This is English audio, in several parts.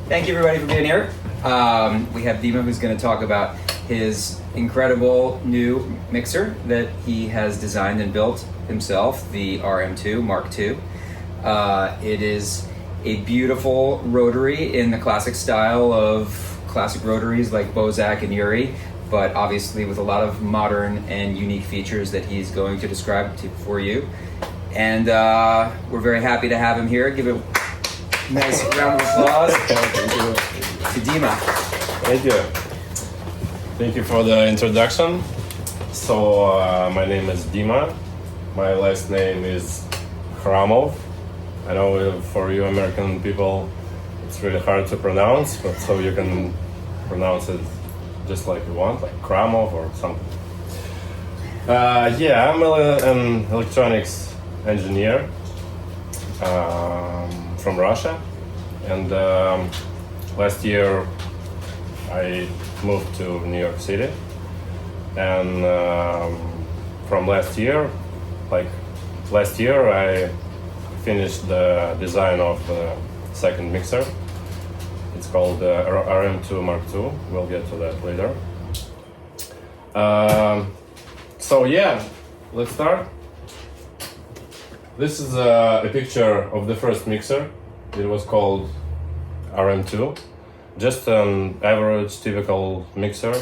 Thank you everybody for being here. We have Dima who's going to talk about his incredible new mixer that he has designed and built himself, the RM2 Mark II. It is a beautiful rotary in the classic style of classic rotaries like Bozak and Yuri, but obviously with a lot of modern and unique features that he's going to describe for you. And we're very happy to have him here. Give a nice round of applause to Dima. Thank you. Thank you for the introduction. So my name is Dima. My last name is Khramov. I know for you American people it's really hard to pronounce, but so you can pronounce it just like you want, like Khramov or something. Yeah, I'm an electronics engineer from Russia, and last year I moved to New York City, and from last year I finished the design of the second mixer. It's called RM2 Mark II. We'll get to that later. So yeah, let's start. This is a picture of the first mixer. It was called RM2, just an average typical mixer.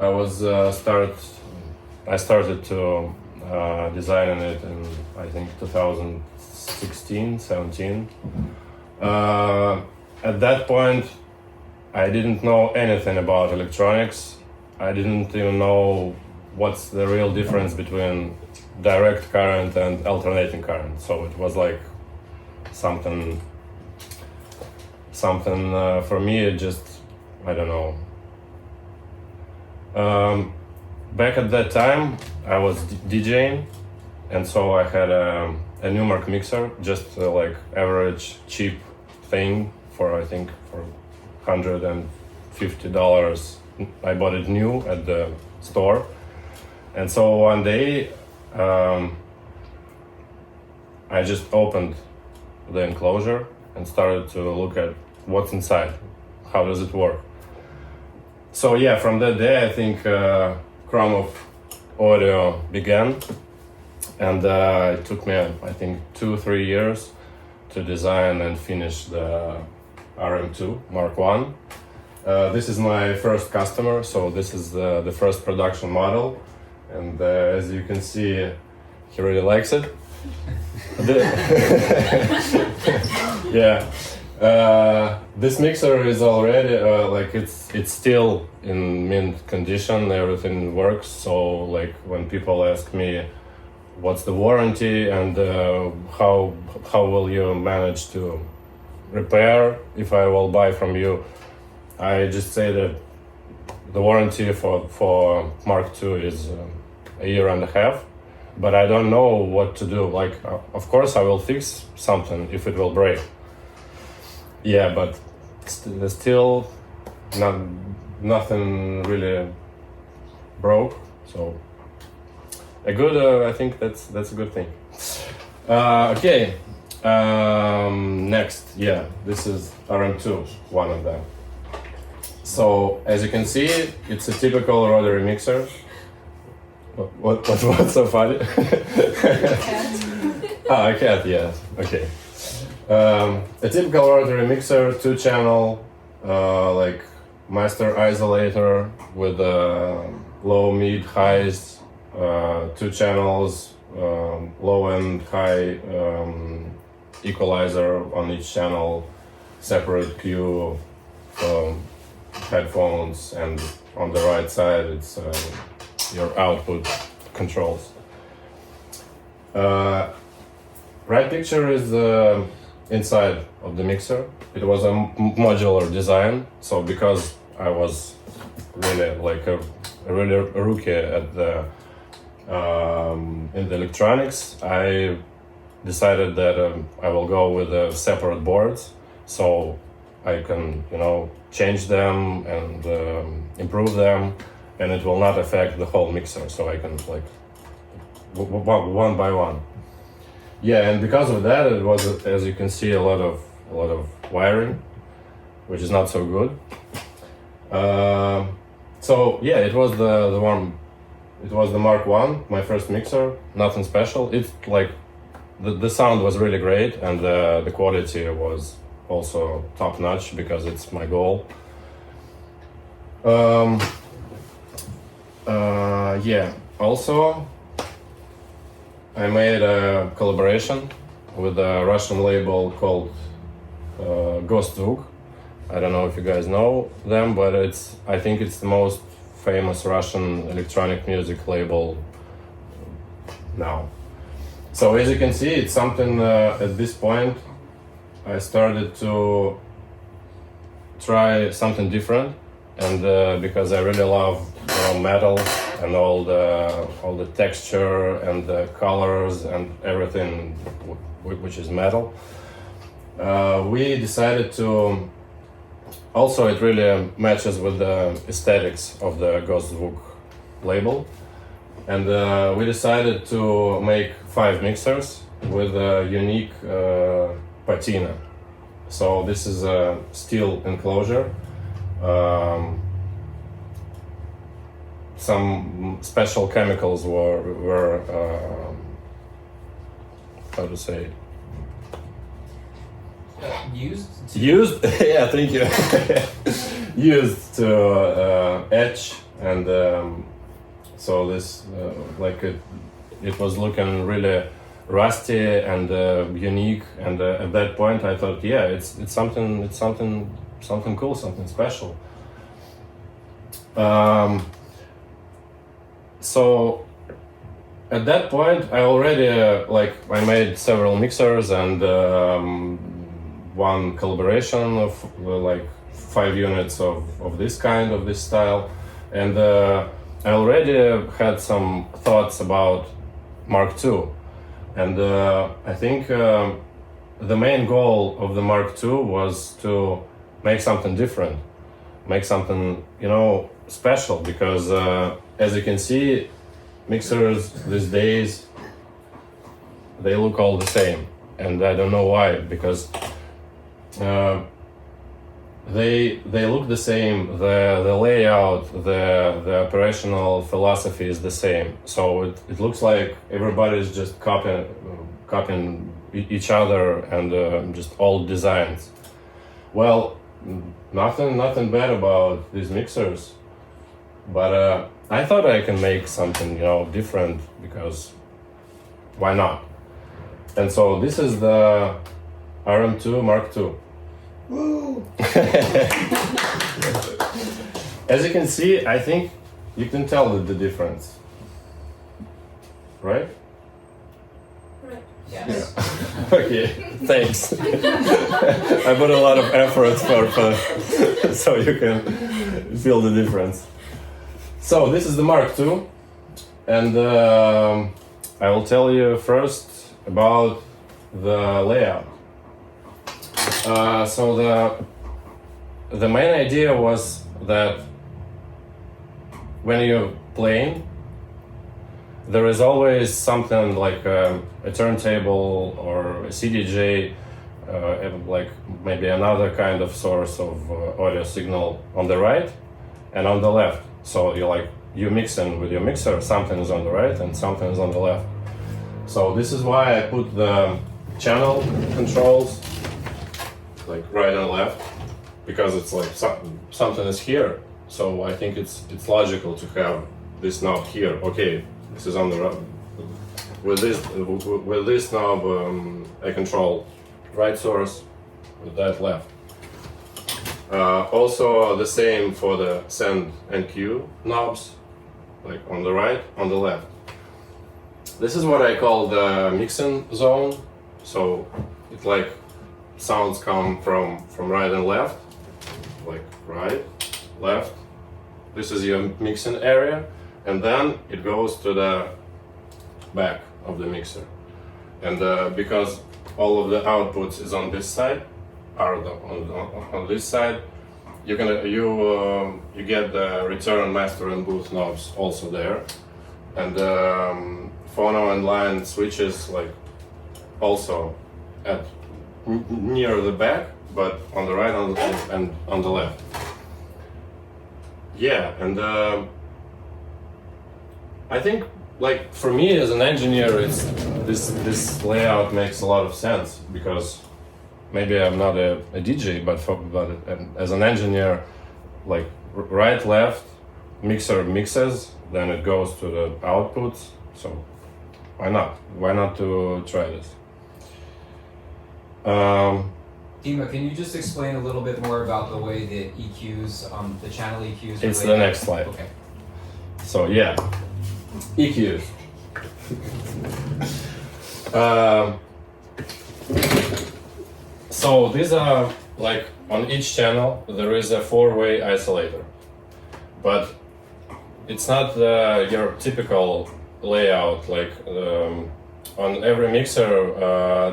I started to designing it in I think 2016, 17. At that point, I didn't know anything about electronics. I didn't even know what's the real difference between direct current and alternating current. So it was like something for me, it just, I don't know. Back at that time, I was DJing, and so I had a new Mark mixer, just like average cheap thing for I think for $150. I bought it new at the store, and so one day I just opened the enclosure and started to look at what's inside, how does it work. So yeah, from that day I think Khramov audio began, and it took me I think 2-3 years to design and finish the RM2 Mark I. This is my first customer, so this is the first production model, and as you can see, he really likes it. Yeah, this mixer is already like it's still in mint condition. Everything works. So like when people ask me what's the warranty and how will you manage to repair if I will buy from you, I just say that the warranty for Mark II is a year and a half, but I don't know what to do. Like, of course I will fix something if it will break. Yeah, but still nothing really broke. So a good, I think that's a good thing. Okay, next, yeah, this is RM2, one of them. So as you can see, it's a typical rotary mixer. What's so funny? A cat, yeah, okay. A typical rotary mixer, 2-channel, like master isolator with low, mid, highs, 2 channels, low and high equalizer on each channel, separate Q headphones, and on the right side it's your output controls. Right picture is inside of the mixer. It was a modular design, so because I was really like a rookie at the in the electronics, I decided that I will go with separate boards, so I can change them and improve them, and it will not affect the whole mixer. So I can like one by one. Yeah, and because of that, it was, as you can see, a lot of wiring. which is not so good. So yeah, it was the Mark I, my first mixer. Nothing special. It's like the sound was really great, and the quality was also top notch because it's my goal. Yeah. Also, I made a collaboration with a Russian label called Gostzvuk. I don't know if you guys know them, but I think it's the most famous Russian electronic music label now. So as you can see, it's something at this point I started to try something different, and because I really love metal and all the texture and the colors and everything which is metal, we decided to. Also, it really matches with the aesthetics of the Gostzvuk label, and we decided to make 5 mixers with a unique patina. So this is a steel enclosure. Some special chemicals were how to say it? Used? Yeah, thank you. Used to etch, and so this it was looking really rusty and unique. And at that point, I thought, yeah, it's something cool, something special. So at that point, I already I made several mixers and one collaboration of 5 units of this kind, of this style, and I already had some thoughts about Mark II, and I think the main goal of the Mark II was to make something different, make something special, because as you can see, mixers these days, they look all the same, and I don't know why, because they look the same, the layout, the operational philosophy is the same, so it looks like everybody's just copying each other and just old designs. Well, nothing bad about these mixers, but I thought I can make something different, because why not? And so this is the RM2 Mark II. Woo! As you can see, I think you can tell the difference, right? Right. Yes. Yeah. Okay, thanks. I put a lot of effort for so you can feel the difference. So this is the Mark II, and I will tell you first about the layout. So the main idea was that when you're playing, there is always something like a turntable or a CDJ, like maybe another kind of source of audio signal on the right and on the left. So you mixing with your mixer, something is on the right and something is on the left. So this is why I put the channel controls like right and left, because it's like something is here. So I think it's logical to have this knob here. Okay, this is on the right. With this knob, I control right source, with that left. Also the same for the send and cue knobs, like on the right, on the left. This is what I call the mixing zone. So it's like sounds come from right and left, like right, left. This is your mixing area, and then it goes to the back of the mixer. And because all of the outputs is on this side, on this side, you get the return, master, and booth knobs also there, and phono and line switches like also at near the back, but on the right and on the left. Yeah, and I think, like, for me as an engineer, it's this layout makes a lot of sense, because maybe I'm not a DJ, but as an engineer, like right, left, mixer mixes, then it goes to the outputs. So why not? Why not to try this? Dima, can you just explain a little bit more about the way the EQs, the channel EQs? It's the next slide. Okay. So yeah, EQs. So these are, like, on each channel there is a 4-way isolator, but it's not your typical layout. Like on every mixer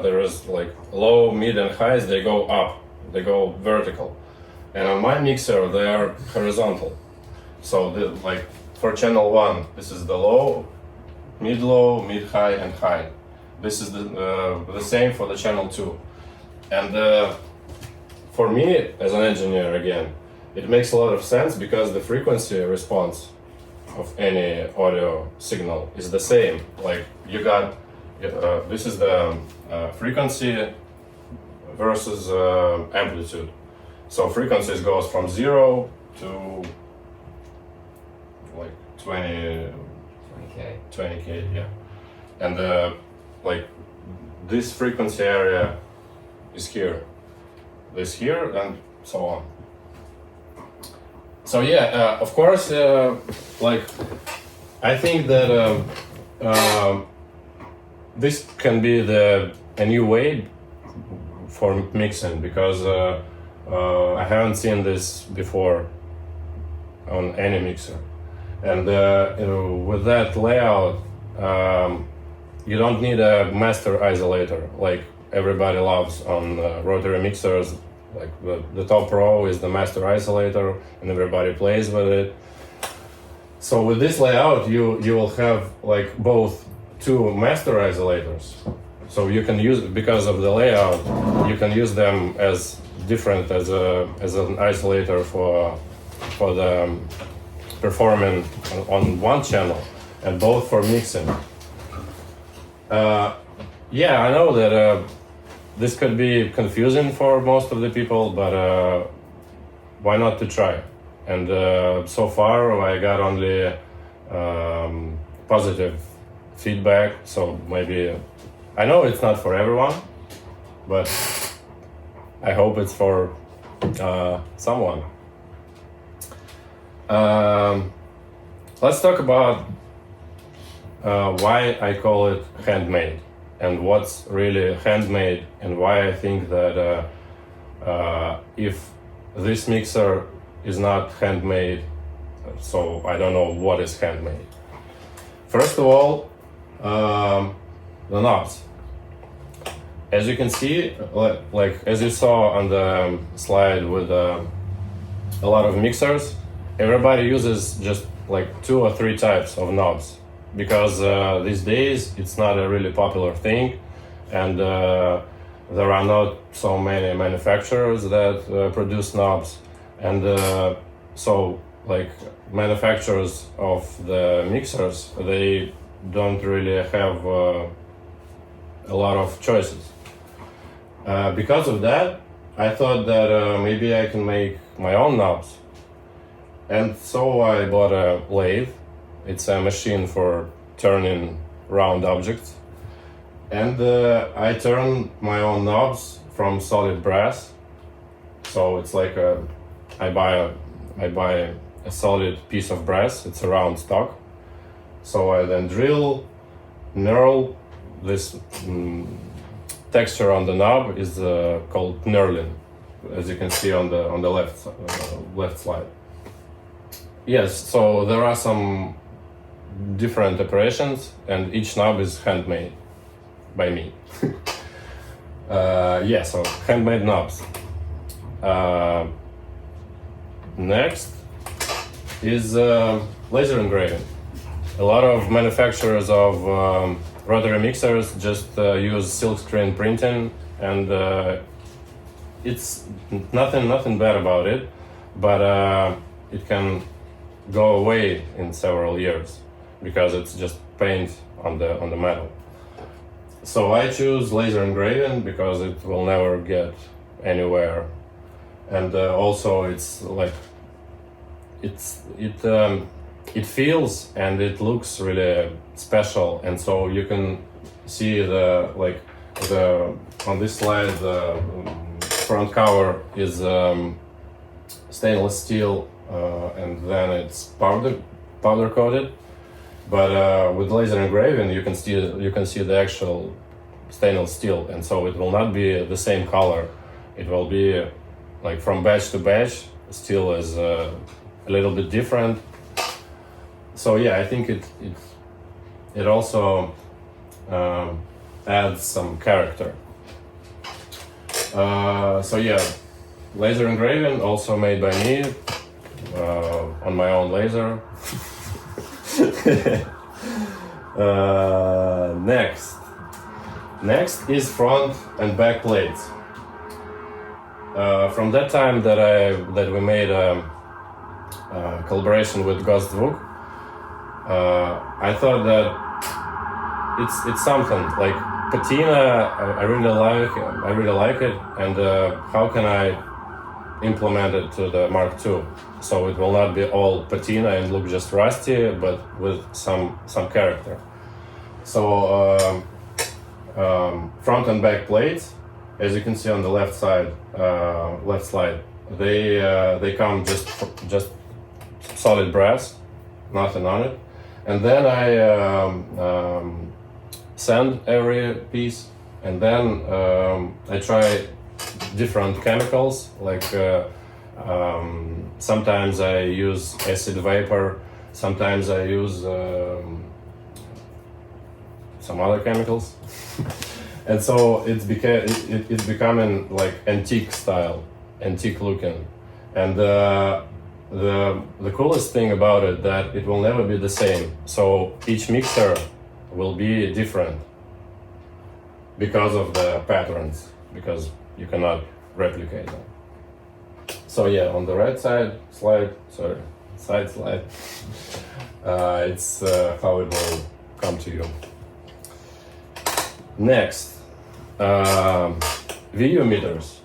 there is like low, mid and highs, they go up, they go vertical, and on my mixer they are horizontal. So like for channel 1, this is the low, mid, high and high. This is the same for the channel 2. And for me as an engineer, again, it makes a lot of sense, because the frequency response of any audio signal is the same. Like you got this is the frequency versus amplitude. So frequencies goes from 0 to like 20k, yeah. And like this frequency area is here, this here, and so on. So yeah, of course, like I think that this can be a new way for mixing, because I haven't seen this before on any mixer. And with that layout, you don't need a master isolator like everybody loves on rotary mixers. Like the top row is the master isolator, and everybody plays with it. So with this layout, you will have like both two master isolators. So you can use, because of the layout, you can use them as different as an isolator for the performing on one channel, and both for mixing. Yeah, I know that this could be confusing for most of the people, but why not to try? And so far I got only positive feedback, so maybe, I know it's not for everyone, but I hope it's for someone. Let's talk about why I call it handmade, and what's really handmade, and why I think that if this mixer is not handmade, so I don't know what is handmade. First of all, the knobs. As you can see, like as you saw on the slide with a lot of mixers, everybody uses just like 2 or 3 types of knobs, because these days it's not a really popular thing, and there are not so many manufacturers that produce knobs, and so like manufacturers of the mixers, they don't really have a lot of choices. Because of that, I thought that maybe I can make my own knobs. And so I bought a lathe. It's a machine for turning round objects. And I turn my own knobs from solid brass. So it's like I buy a solid piece of brass. It's a round stock. So I then drill, knurl. This texture on the knob is called knurling, as you can see on the left slide. Yes, so there are some different operations, and each knob is handmade by me. Yeah, so handmade knobs. Next is laser engraving. A lot of manufacturers of rotary mixers just use silkscreen printing, and it's nothing bad about it, but it can go away in several years because it's just paint on the metal. So I choose laser engraving because it will never get anywhere, and also it's like it feels and it looks really special, and so you can see the on this slide the front cover is stainless steel, and then it's powder coated. But with laser engraving, you can see the actual stainless steel, and so it will not be the same color. It will be like from batch to batch. Steel is a little bit different. So yeah, I think it also adds some character. So yeah, laser engraving also made by me on my own laser. Next is front and back plates. From that time that we made a collaboration with Ghost-Zvuk, I thought that it's something like patina. I really like it, and how can I implement it to the Mark II? So it will not be all patina and look just rusty, but with some character. So front and back plates, as you can see on the left side, left slide, they come just solid brass, nothing on it, and then I sand every piece, and then I try different chemicals like. Sometimes I use acid vapor, sometimes I use some other chemicals. And so it's becoming like antique style, antique looking. And the coolest thing about it that it will never be the same. So each mixer will be different because of the patterns, because you cannot replicate them. So yeah, on the right side slide, it's how it will come to you. Next, VU meters.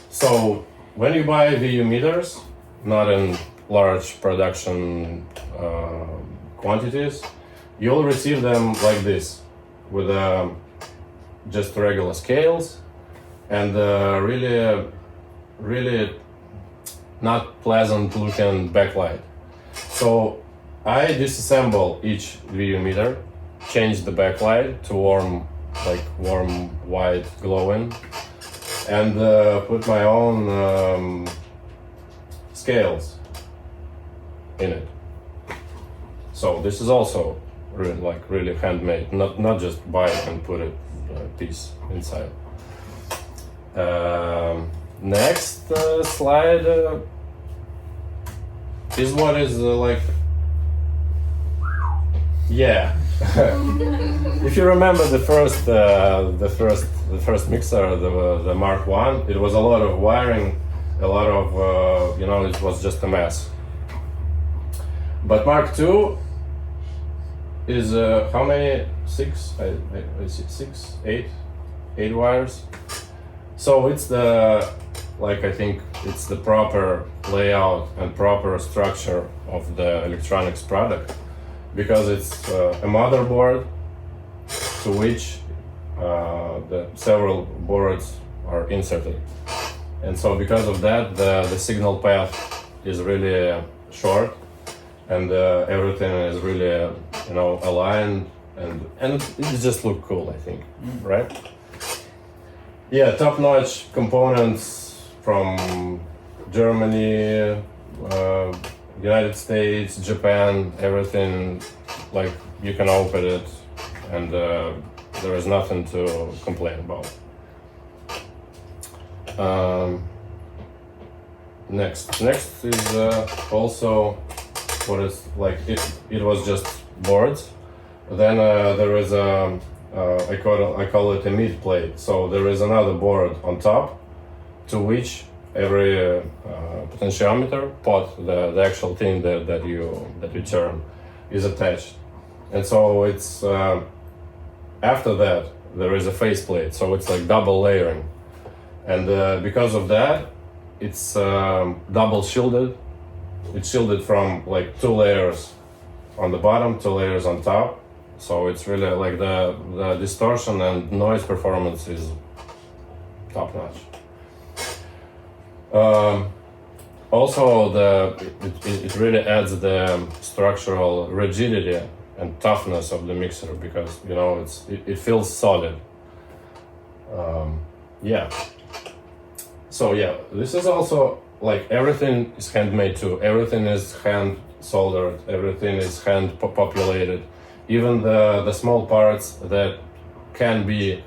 So when you buy VU meters, not in large production quantities, you'll receive them like this, with just regular scales and really not pleasant looking backlight. So I disassemble each VU meter, change the backlight to warm white glowing, and put my own scales in it. So this is also really handmade, not just buy it and put it piece inside. Next slide is what is like. Yeah. If you remember the first mixer, the Mark I, it was a lot of wiring, a lot of it was just a mess. But Mark II is how many? Six? I see 6, 8 wires. So it's I think it's the proper layout and proper structure of the electronics product, because it's a motherboard to which the several boards are inserted. And so because of that, the signal path is really short, and everything is really aligned, and it just look cool, I think, right? Yeah, top-notch components from Germany, United States, Japan, everything, like you can open it and there is nothing to complain about. Next is also what is like, it was just boards. Then there is I call it a mid plate. So there is another board on top, to which every potentiometer pot, the actual thing that you turn, is attached. And so it's after that there is a faceplate, so it's like double layering, and because of that, it's double shielded. It's shielded from like 2 layers on the bottom, 2 layers on top. So it's really like the distortion and noise performance is top notch. Also, it really adds the structural rigidity and toughness of the mixer, because you know it feels solid. Yeah. So yeah, this is also like everything is handmade too. Everything is hand soldered. Everything is hand populated. Even the small parts that can be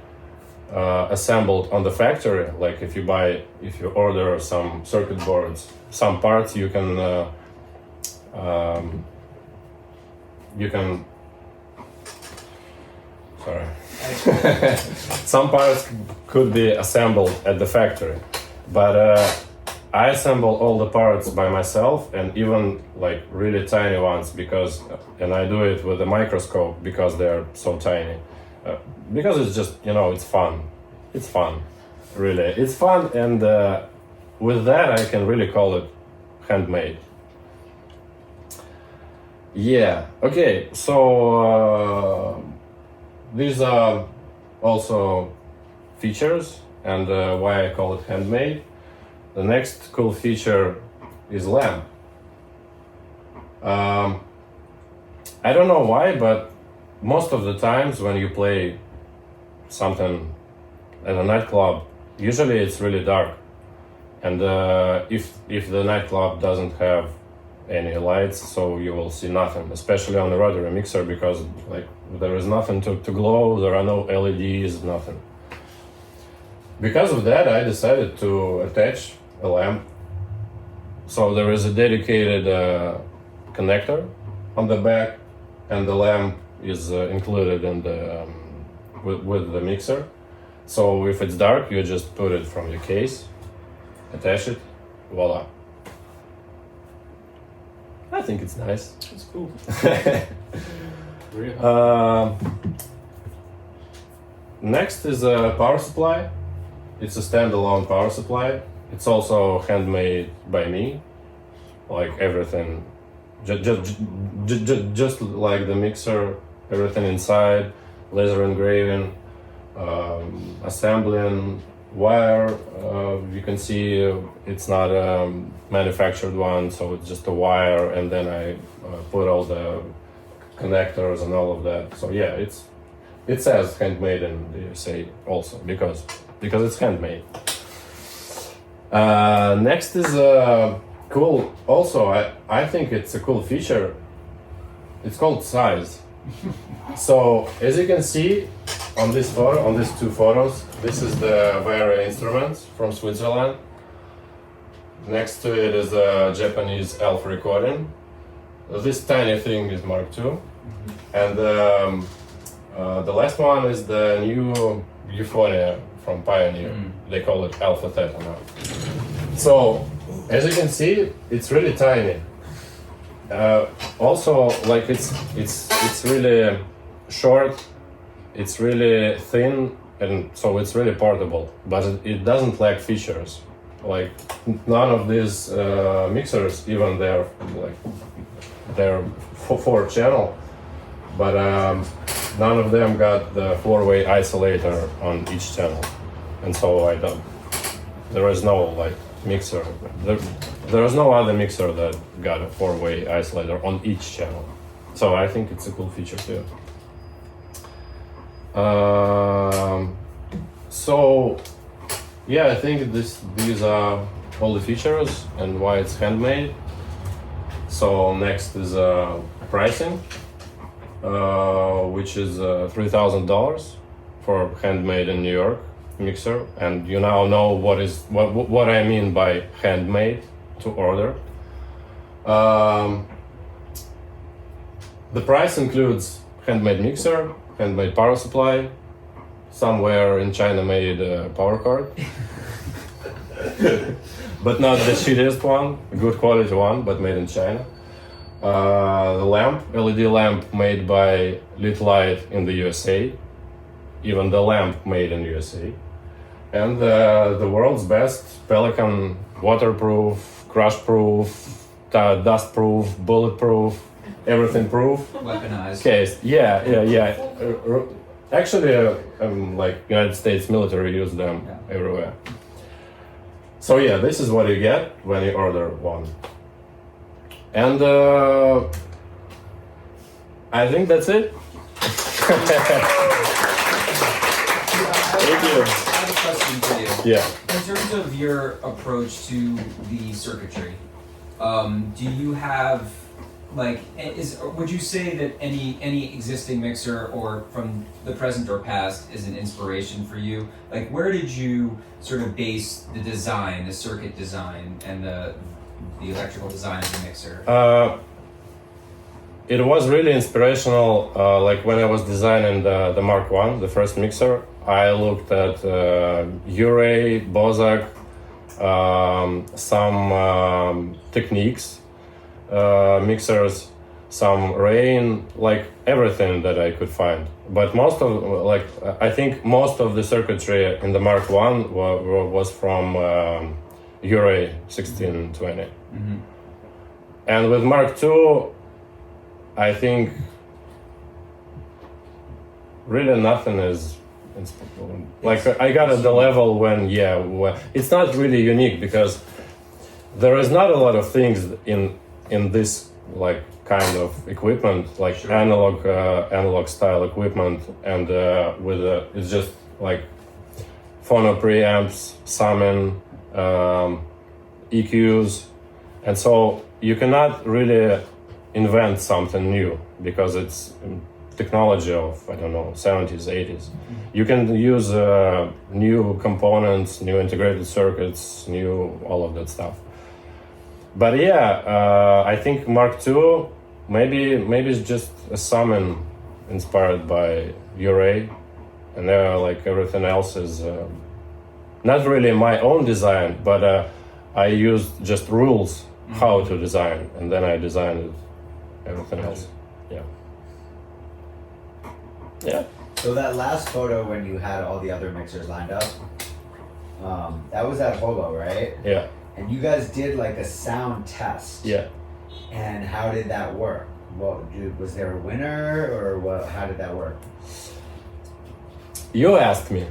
assembled on the factory, like if you order some circuit boards, some parts you can sorry some parts could be assembled at the factory, but I assemble all the parts by myself, and even like really tiny ones, and I do it with a microscope because they're so tiny. Because it's just, you know, it's fun. It's fun, really. It's fun, and with that I can really call it handmade. Yeah, okay, so these are also features and why I call it handmade. The next cool feature is lamp. I don't know why, but most of the times when you play something at a nightclub, usually it's really dark. And if the nightclub doesn't have any lights, so you will see nothing, especially on the rotary mixer, because like there is nothing to glow, there are no LEDs, nothing. Because of that, I decided to attach a lamp. So there is a dedicated connector on the back, and the lamp is included in the with the mixer. So if it's dark, you just put it from the case, attach it, voila. I think it's nice. It's cool. Next is a power supply. It's a standalone power supply. It's also handmade by me, like everything, just like the mixer, everything inside, laser engraving, assembling, wire. You can see it's not a manufactured one, so it's just a wire, and then I put all the connectors and all of that. So yeah, it says handmade in the USA also because it's handmade. Next is cool. Also, I think it's a cool feature. It's called size. So as you can see on this photo, on these two photos, this is the Vara instruments from Switzerland. Next to it is a Japanese ELF recording. This tiny thing is Mark II, and the last one is the new Euphonia from Pioneer. They call it Alpha Theta now. So as you can see, it's really tiny. Also, like it's really short, it's really thin, and so it's really portable. But it doesn't lack features. Like none of these mixers, even they're 4-channel, but none of them got the 4-way isolator on each channel, and so I don't. There is no like mixer. There is no other mixer that got a 4-way isolator on each channel. So I think it's a cool feature too. So yeah, I think these are all the features and why it's handmade. So next is pricing, which is $3,000 for handmade in New York mixer, and you now know what I mean by handmade to order. The price includes handmade mixer, handmade power supply, somewhere in China made power cord, but not the shittiest one, a good quality one, but made in China. The lamp, LED lamp made by Lit Light in the USA, even the lamp made in USA. And the world's best Pelican waterproof, crush proof, dust proof, bulletproof, everything proof. Weaponized. Case. Yeah. Actually, like United States military use them everywhere. So yeah, this is what you get when you order one. And I think that's it. Thank you. I have a question for you. Yeah. In terms of your approach to the circuitry, do you have would you say that any existing mixer or from the present or past is an inspiration for you? Like, where did you sort of base the design, the circuit design, and the electrical design of the mixer? It was really inspirational. Like when I was designing the Mark I, the first mixer, I looked at Uray, Bozak, some techniques, mixers, some Rain, like everything that I could find. But most of, I think most of the circuitry in the Mark I was from Uray 1620. Mm-hmm. And with Mark II, I think really nothing is like I got at the level when it's not really unique because there is not a lot of things in this like kind of equipment, like sure. analog style equipment, and with it's just like phono preamps, summon, EQs, and so you cannot really invent something new because it's technology of, I don't know, 70s, 80s. You can use new components, new integrated circuits, new all of that stuff. But I think Mark II maybe it's just a summon inspired by Uray, and like everything else is not really my own design, but I used just rules how to design, and then I designed everything else. Yeah. So that last photo when you had all the other mixers lined up, that was at Holo, right? Yeah. And you guys did like a sound test. Yeah. And how did that work? Was there a winner or what? How did that work? You asked me,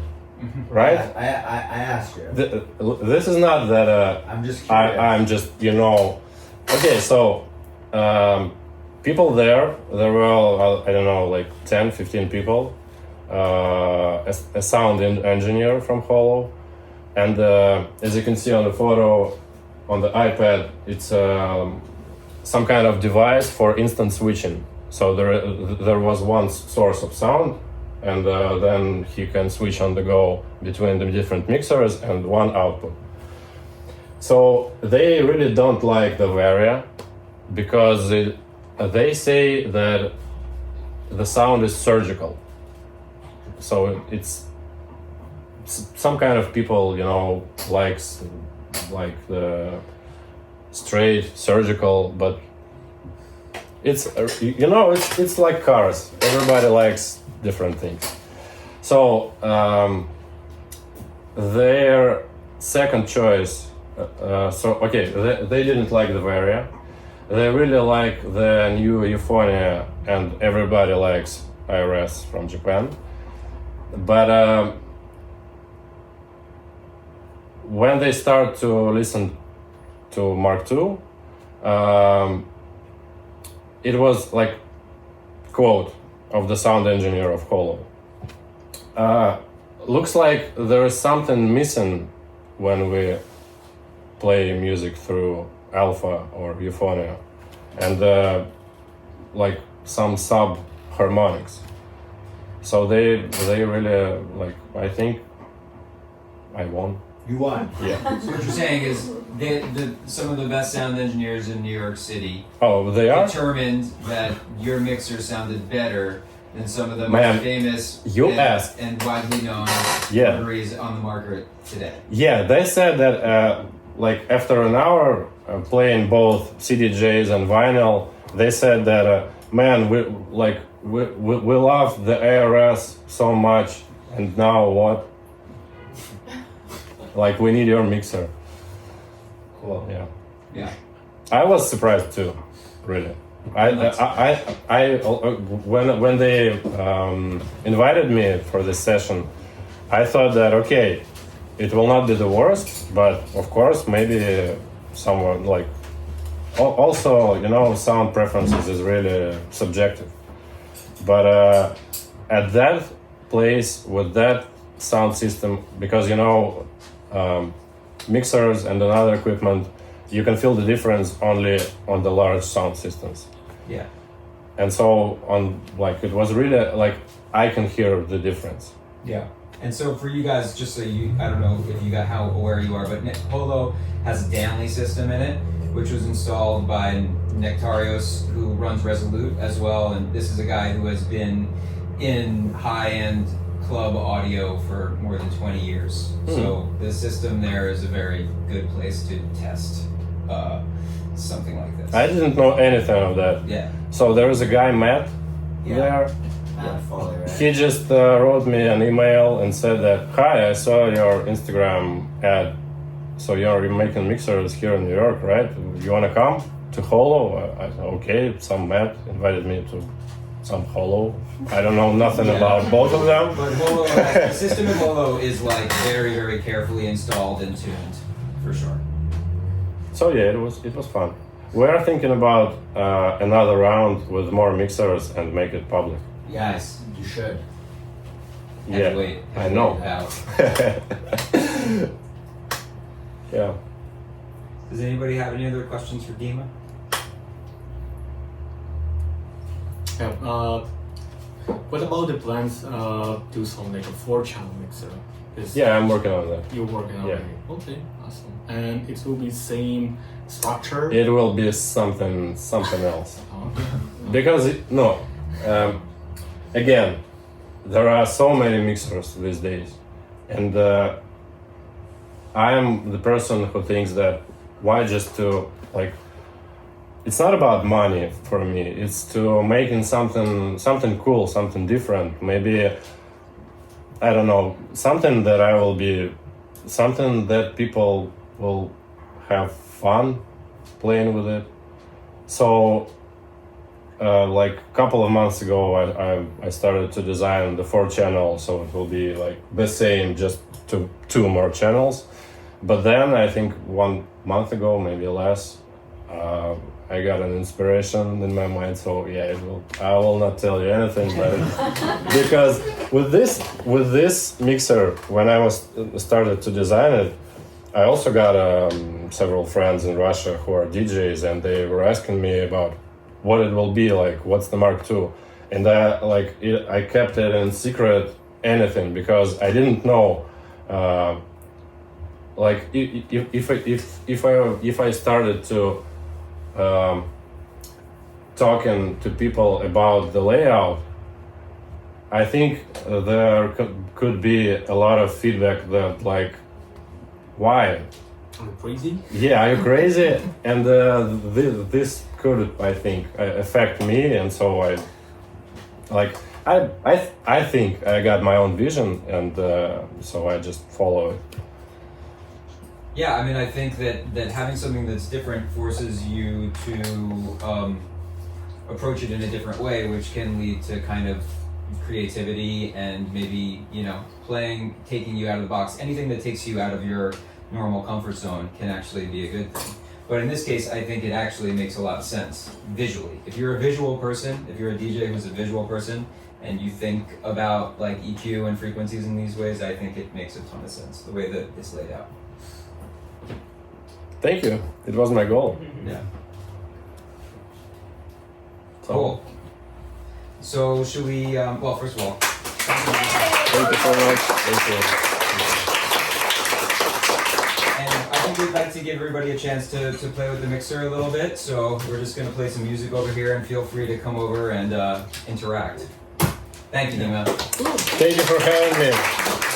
right? I asked you. This is not that. I'm just curious. I'm just Okay, so people there were I don't know, like 10, 15 people. A sound engineer from Holo, and as you can see on the photo on the iPad, it's some kind of device for instant switching. So there was one source of sound, and then he can switch on the go between the different mixers and one output. So they really don't like the Varia because they say that the sound is surgical. So it's some kind of people, likes like the straight surgical, but it's it's like cars. Everybody likes different things. So their second choice. They didn't like the Varia. They really like the new Euphonia, and everybody likes IRS from Japan. But when they start to listen to Mark II, it was like quote of the sound engineer of Holo. Looks like there is something missing when we play music through Alpha or Euphonia, and like some sub harmonics. So they really like. I think I won. You won. Yeah. So what you're saying is some of the best sound engineers in New York City Oh, they are. determined that your mixer sounded better and some of the Man, most famous you asked. and widely known Yeah. rotaries on the market today. Yeah, they said that like after an hour playing both CDJs and vinyl, they said that man, we love the ARS so much, and now what? Like we need your mixer. Cool. Yeah, Yeah. I was surprised too, really. When they invited me for this session, I thought that okay, it will not be the worst, but of course maybe someone like also sound preferences is really subjective. But at that place with that sound system, because mixers and another equipment, you can feel the difference only on the large sound systems. Yeah. And so it was really like I can hear the difference. Yeah. And so for you guys, just so I don't know if you got how aware you are, but Holo has a Danley system in it, which was installed by Nectarios, who runs Resolute as well. And this is a guy who has been in high-end club audio for more than 20 years. So the system there is a very good place to test something like this. I didn't know anything of that. Yeah. So there is a guy, Matt, Yeah. there. Matt Foley, right? He just wrote me an email and said that, hi, I saw your Instagram ad. So you're making mixers here in New York, right? You want to come to Holo? I said, okay. Some Matt invited me to some Holo. I don't know nothing about both of them. But Holo, the system in Holo is like very, very carefully installed and tuned, for sure. So yeah, it was fun. We are thinking about another round with more mixers and make it public. Yes. You should. Heavyweight, I know. Out. Yeah. Does anybody have any other questions for Dima? Yeah, what about the plans do some like a 4-channel mixer? Yeah, I'm working on that. You're working on Yeah. it. Okay, awesome. And it will be same structure? It will be something else. Okay. Because again, there are so many mixers these days, and I am the person who thinks that why just to like. It's not about money for me. It's to making something cool, something different. Maybe I don't know, something that people will have fun playing with it. So like a couple of months ago I started to design the 4-channel, so it will be like the same, just two more channels. But then I think 1 month ago, maybe less, I got an inspiration in my mind. So yeah, I will not tell you anything about it. Because with this mixer, when I started to design it, I also got several friends in Russia who are DJs, and they were asking me about what it will be like, what's the Mark II, and I kept it in secret, anything, because I didn't know. Like if I started to talking to people about the layout, I think there could be a lot of feedback that like, why? Are you crazy? Yeah, are you crazy? And this could, I think, affect me, and so I think I got my own vision, and so I just follow it. Yeah, I mean, I think that having something that's different forces you to approach it in a different way, which can lead to kind of creativity and maybe, taking you out of the box. Anything that takes you out of your normal comfort zone can actually be a good thing. But in this case, I think it actually makes a lot of sense visually. If you're a visual person, if you're a DJ who's a visual person, and you think about like EQ and frequencies in these ways, I think it makes a ton of sense, the way that it's laid out. Thank you. It was my goal. Yeah. So, Cool. So should we, well, first of all, thank you so much. Thank you. and I think we'd like to give everybody a chance to play with the mixer a little bit. So we're just going to play some music over here, and feel free to come over and interact. Thank you, Dima. Thank you for having me.